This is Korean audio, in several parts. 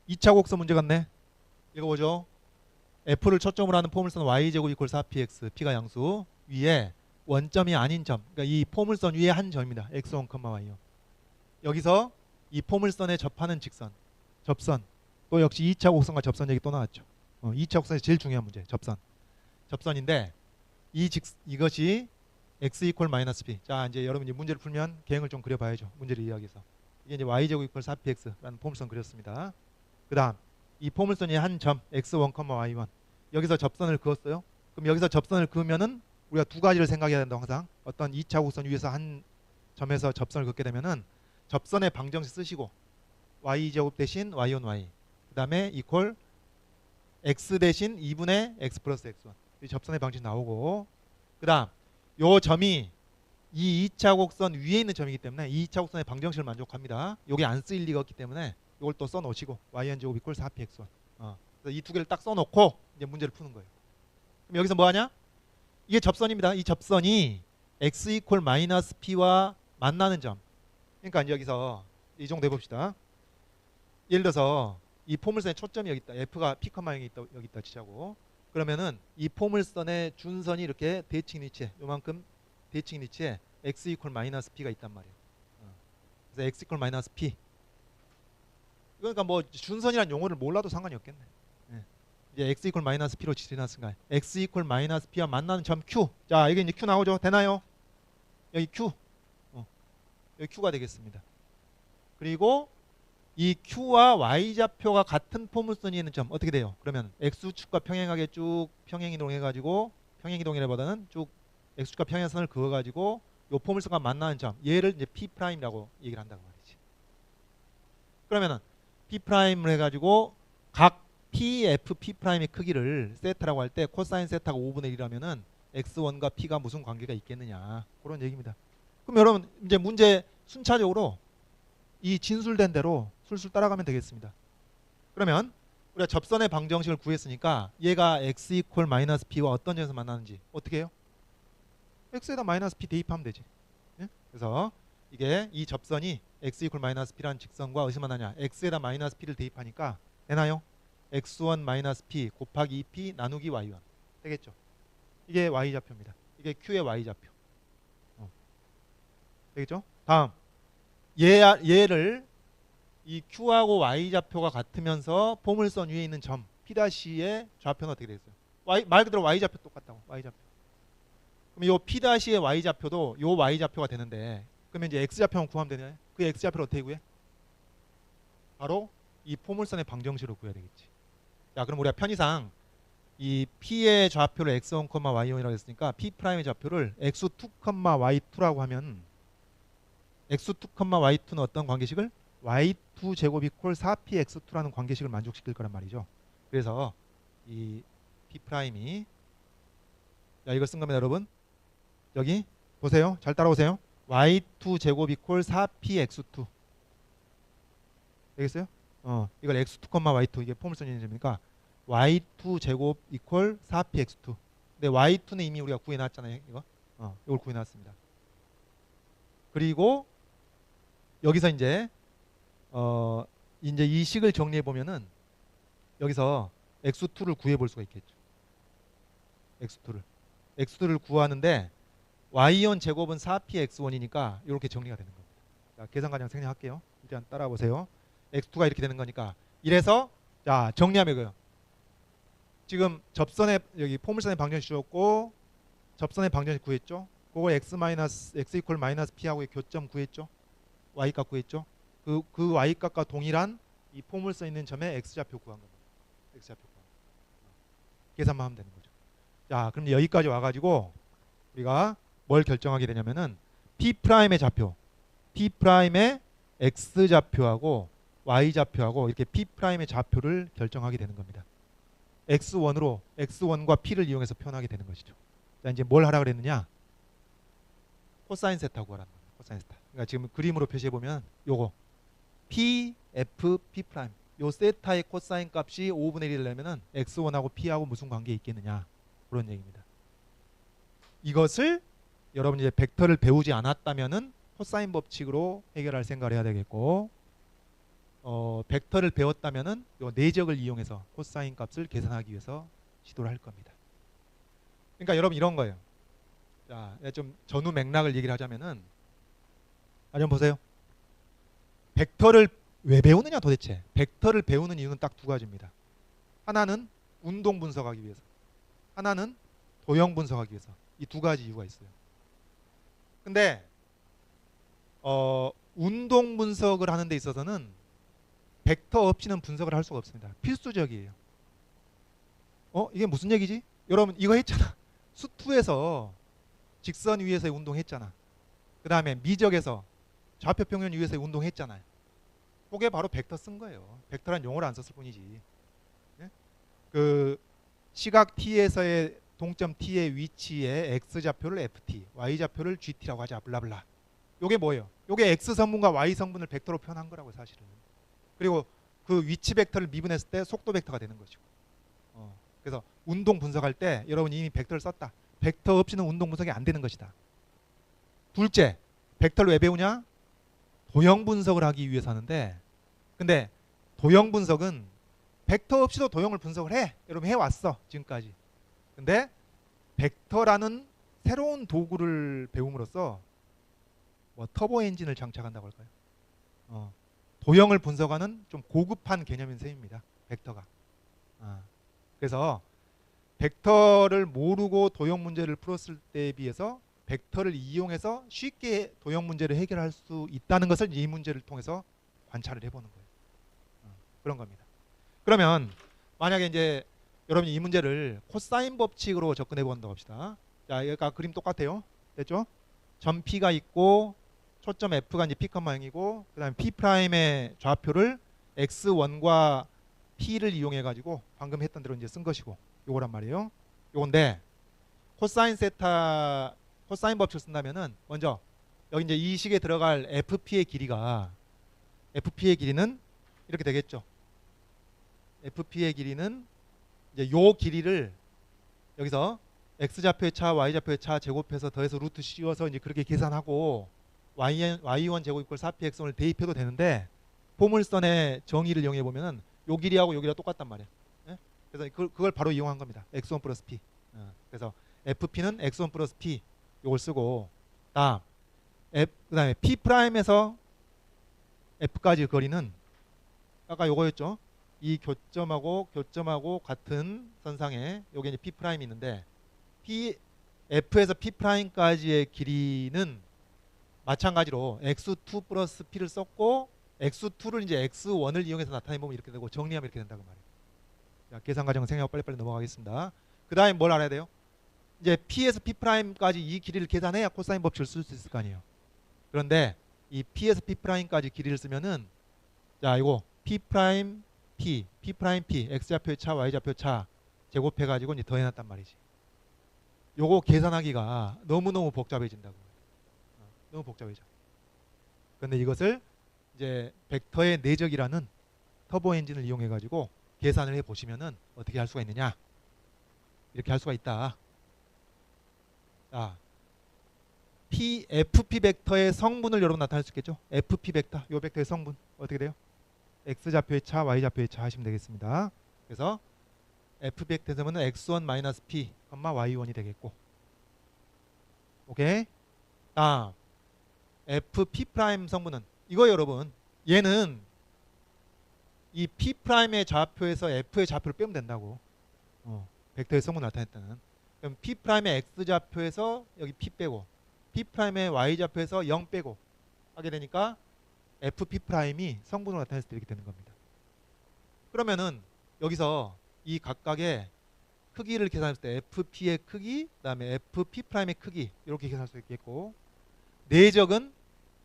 2차 곡선 문제 같네. 읽어보죠. f를 초점으로 하는 포물선 y제곱 이퀄 4px, p가 양수 위에 원점이 아닌 점, 그러니까 이 포물선 위에 한 점입니다. x1, y1. 여기서 이 포물선에 접하는 직선, 접선. 또 역시 2차 곡선과 접선 얘기 또 나왔죠. 2차 곡선이 제일 중요한 문제, 접선. 접선인데 이것이 x 이퀄 마이너스 p. 자, 이제 여러분 이제 문제를 풀면 계획을 좀 그려봐야죠. 문제를 이해하기 위해서. 이게 이제 y제곱 이퀄 4px라는 포물선 그렸습니다. 그 다음 이 포물선이 한 점 x1, y1 여기서 접선을 그었어요. 그럼 여기서 접선을 그으면은 우리가 두 가지를 생각해야 된다. 항상 어떤 2차 곡선 위에서 한 점에서 접선을 긋게 되면은 접선의 방정식 쓰시고 y제곱 대신 y1 y 그 다음에 이퀄 x 대신 2분의 x 플러스 x1 이 접선의 방정식 나오고, 그 다음 요 점이 이 2차 곡선 위에 있는 점이기 때문에 이 2차 곡선의 방정식을 만족합니다. 요게 안 쓰일 리가 없기 때문에 이걸 또 써놓으시고 yn 제곱 이퀄 4px1 이 두 개를 딱 써놓고 이제 문제를 푸는 거예요. 그럼 여기서 뭐하냐? 이게 접선입니다. 이 접선이 x 이퀄 마이너스 p와 만나는 점. 그러니까 이제 여기서 이 정도 해봅시다. 예를 들어서 이 포물선의 초점이 여기 있다. f가 p, 여기 있다 치자고. 그러면은 이 포물선의 준선이 이렇게 대칭 위치에 요만큼 대칭 위치에 x 이퀄 마이너스 p가 있단 말이에요. 그래서 x 이퀄 마이너스 p. 그러니까 뭐 준선이라는 용어를 몰라도 상관이 없겠네. 이제 x 이퀄 마이너스 p로 지나갔으니까 x 이퀄 마이너스 p와 만나는 점 q. 자, 이게 이제 q 나오죠. 되나요? 여기 q. 여기 q가 되겠습니다. 그리고 이 q와 y좌표가 같은 포물선이 있는 점 어떻게 돼요? 그러면 x축과 평행하게 쭉 평행이동해가지고 평행이동이라보다는 쭉 x축과 평행선을 그어가지고 요 포물선과 만나는 점 얘를 이제 p'이라고 얘기를 한다고 말이지. 그러면은 p'을 해가지고 각 p, f, p'의 크기를 세타라고 할 때 코사인 세타가 5분의 1이라면은 x1과 p가 무슨 관계가 있겠느냐 그런 얘기입니다. 그럼 여러분 이제 문제 순차적으로 이 진술된 대로 술술 따라가면 되겠습니다. 그러면 우리가 접선의 방정식을 구했으니까 얘가 x 이퀄 마이너스 p와 어떤 점에서 만나는지 어떻게 해요? x에다 마이너스 p 대입하면 되지. 예? 그래서 이게 이 접선이 x 이퀄 마이너스 p라는 직선과 어디서 만나냐? x에다 마이너스 p를 대입하니까 되나요? x1 마이너스 p 곱하기 2p 나누기 y1 되겠죠. 이게 y좌표입니다. 이게 q의 y좌표. 되겠죠? 다음 얘를 이 q하고 y좌표가 같으면서 포물선 위에 있는 점 P'의 좌표는 어떻게 되겠어요? 말 그대로 y좌표 똑같다고. y좌표. 그럼 요 P'의 y좌표도 요 y좌표가 되는데 그러면 이제 x좌표만 구하면 되나요? 그 x좌표를 어떻게 구해? 바로 이 포물선의 방정식으로 구해야 되겠지. 자, 그럼 우리가 편의상 이 P의 좌표를 x1, y1이라고 했으니까 P'의 좌표를 x2, y2라고 하면 x2, y2는 어떤 관계식을? y2 제곱 이퀄 4px2라는 관계식을 만족시킬 거란 말이죠. 그래서 이 P'이 자, 이걸 쓴 겁니다, 여러분. 여기 보세요. 잘 따라오세요. y2 제곱 이퀄 4px2 되겠어요? 이걸 x2, y2 이게 포물선 있는 점이니까 y2 제곱 이퀄 4px2. 근데 y2는 이미 우리가 구해놨잖아요. 이걸 구해놨습니다. 그리고 여기서 이제 이 식을 정리해 보면은 여기서 x2를 구해 볼 수가 있겠죠. x2를 구하는데 y1 제곱은 4px1이니까 이렇게 정리가 되는 겁니다. 자, 계산가량 생략할게요. 일단 따라 보세요. x2가 이렇게 되는 거니까 이래서 자, 정리하면 이거요. 지금 접선의 여기 포물선의 방정식 주었고 접선의 방정식 구했죠. 그거 x 이퀄 마이너스 p하고의 교점 구했죠. y값 구했죠. 그 y값과 동일한 이 포물선 있는 점의 x좌표 구한 겁니다. x좌표 구한 거. 계산만 하면 되는 거죠. 자, 그럼 여기까지 와가지고 우리가 뭘 결정하게 되냐면은 P'의 좌표, P'의 x좌표하고 y좌표하고 이렇게 P'의 좌표를 결정하게 되는 겁니다. x1과 p를 이용해서 표현하게 되는 것이죠. 자, 이제 뭘 하라 그랬느냐? 코사인 세타 구하라는 겁니다. 코사인 세타. 그러니까 지금 그림으로 표시해 보면 요거 p, f, p'. 요 세타의 코사인 값이 5분의 1을 내면은 x1하고 p하고 무슨 관계 있겠느냐? 그런 얘기입니다. 이것을 여러분이 이제 벡터를 배우지 않았다면은 코사인 법칙으로 해결할 생각을 해야 되겠고, 벡터를 배웠다면은 요 내적을 이용해서 코사인 값을 계산하기 위해서 시도를 할 겁니다. 그러니까 여러분 이런 거예요. 자, 좀 전후 맥락을 얘기를 하자면은 좀 보세요. 벡터를 왜 배우느냐 도대체? 벡터를 배우는 이유는 딱 두 가지입니다. 하나는 운동 분석하기 위해서, 하나는 도형 분석하기 위해서. 이 두 가지 이유가 있어요. 근데 운동 분석을 하는 데 있어서는 벡터 없이는 분석을 할 수가 없습니다. 필수적이에요. 이게 무슨 얘기지? 여러분 이거 했잖아. 수투에서 직선 위에서의 운동했잖아. 그 다음에 미적에서 좌표 평면 위에서의 운동했잖아요. 그게 바로 벡터 쓴 거예요. 벡터란 용어를 안 썼을 뿐이지. 예? 그 시각 T에서의 동점 T의 위치에 X좌표를 FT, Y좌표를 GT라고 하자. 블라블라. 요게 뭐예요? 요게 X성분과 Y성분을 벡터로 표현한 거라고 사실은. 그리고 그 위치 벡터를 미분했을 때 속도 벡터가 되는 것이고. 그래서 운동 분석할 때 여러분이 이미 벡터를 썼다. 벡터 없이는 운동 분석이 안 되는 것이다. 둘째, 벡터를 왜 배우냐? 도형 분석을 하기 위해서 하는데, 근데 도형 분석은 벡터 없이도 도형을 분석을 해. 여러분 해왔어 지금까지. 근데 벡터라는 새로운 도구를 배움으로써 뭐 터보 엔진을 장착한다고 할까요? 도형을 분석하는 좀 고급한 개념인 셈입니다. 벡터가. 그래서 벡터를 모르고 도형 문제를 풀었을 때에 비해서 벡터를 이용해서 쉽게 도형 문제를 해결할 수 있다는 것을 이 문제를 통해서 관찰을 해보는 거예요. 그런 겁니다. 그러면 만약에 이제 여러분이 이 문제를 코사인 법칙으로 접근해 본다고 합시다. 자, 여기가 그림 똑같아요. 됐죠? 점 P가 있고 초점 F가 이제 P, 0이고 그다음에 P'의 좌표를 X1과 P를 이용해 가지고 방금 했던 대로 이제 쓴 것이고 요거란 말이에요. 요건데 코사인 세타 코사인 법칙을 쓴다면은 먼저 여기 이제 이 식에 들어갈 FP의 길이는 이렇게 되겠죠. FP의 길이는 이제 요 길이를 여기서 X좌표의 차, Y좌표의 차 제곱해서 더해서 루트 씌워서 이제 그렇게 계산하고 Y1 제곱 이퀄 4PX를 대입해도 되는데 포물선의 정의를 이용해 보면은 요 길이하고 요 길이가 똑같단 말이에요. 예? 그래서 그걸 바로 이용한 겁니다. X1 플러스 P. 그래서 FP는 X1 플러스 P 요걸 쓰고 그다음에 P'에서 F까지 거리는 아까 요거였죠. 이 교점하고 같은 선상에 여기 이제 P'이 있는데 F에서 P'까지의 길이는 마찬가지로 X2 플러스 P를 썼고 X2를 이제 X1을 이용해서 나타내보면 이렇게 되고 정리하면 이렇게 된다고 말이에요. 자, 계산 과정은 생략하고 빨리빨리 넘어가겠습니다. 그 다음에 뭘 알아야 돼요? 이제 P에서 P'까지 이 길이를 계산해야 코사인 법칙을 쓸 수 있을 거 아니에요. 그런데 이 P에서 P'까지 길이를 쓰면은 자 이거 P', P, P', X좌표 차, Y좌표 차 제곱해가지고 이제 더해놨단 말이지. 요거 계산하기가 너무너무 복잡해진다고. 너무 복잡해져. 그런데 이것을 이제 벡터의 내적이라는 터보 엔진을 이용해 가지고 계산을 해 보시면은 어떻게 할 수가 있느냐? 이렇게 할 수가 있다. 자, FP 벡터의 성분을 여러분 나타낼 수 있겠죠? FP 벡터, 요 벡터의 성분 어떻게 돼요? X좌표의 차, Y좌표의 차 하시면 되겠습니다. 그래서 F 벡터의 성분은 X1-P, Y1이 되겠고, 오케이? FP' 성분은 이거 여러분 얘는 이 P'의 좌표에서 F의 좌표를 빼면 된다고. 벡터의 성분을 나타낼 때는 그럼 P'의 X좌표에서 여기 P 빼고 P'의 Y좌표에서 0 빼고 하게 되니까 FP'이 성분으로 나타냈을 때 이렇게 되는 겁니다. 그러면은 여기서 이 각각의 크기를 계산했을 때 FP의 크기, 그다음에 FP'의 크기 이렇게 계산할 수 있겠고, 내적은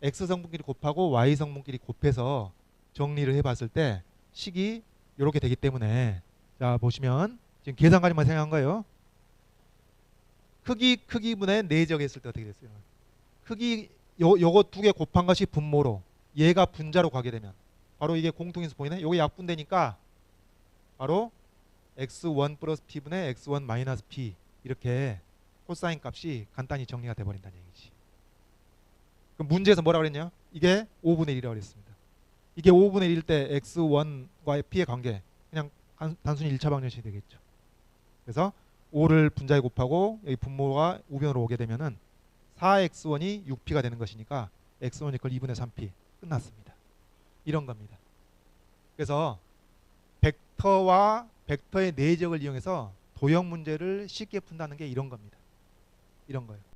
X 성분끼리 곱하고 Y 성분끼리 곱해서 정리를 해봤을 때 식이 이렇게 되기 때문에 자 보시면 지금 계산까지만 생각한 거예요. 크기분의 내적 했을 때 어떻게 됐어요? 크기 요거 두 개 곱한 것이 분모로 얘가 분자로 가게 되면 바로 이게 공통인수 보이네. 요게 약분되니까 바로 X1 플러스 P분의 X1 마이너스 P 이렇게 코사인 값이 간단히 정리가 돼버린다는 얘기지. 그럼 문제에서 뭐라고 그랬냐? 이게 5분의 1이라고 그랬습니다. 이게 5분의 1일 때 x1과의 p의 관계 그냥 단순히 1차 방정식이 되겠죠. 그래서 5를 분자에 곱하고 여기 분모가 우변으로 오게 되면은 4x1이 6p가 되는 것이니까 x1 이퀄 2분의 3p 끝났습니다. 이런 겁니다. 그래서 벡터와 벡터의 내적을 이용해서 도형 문제를 쉽게 푼다는 게 이런 겁니다. 이런 거예요.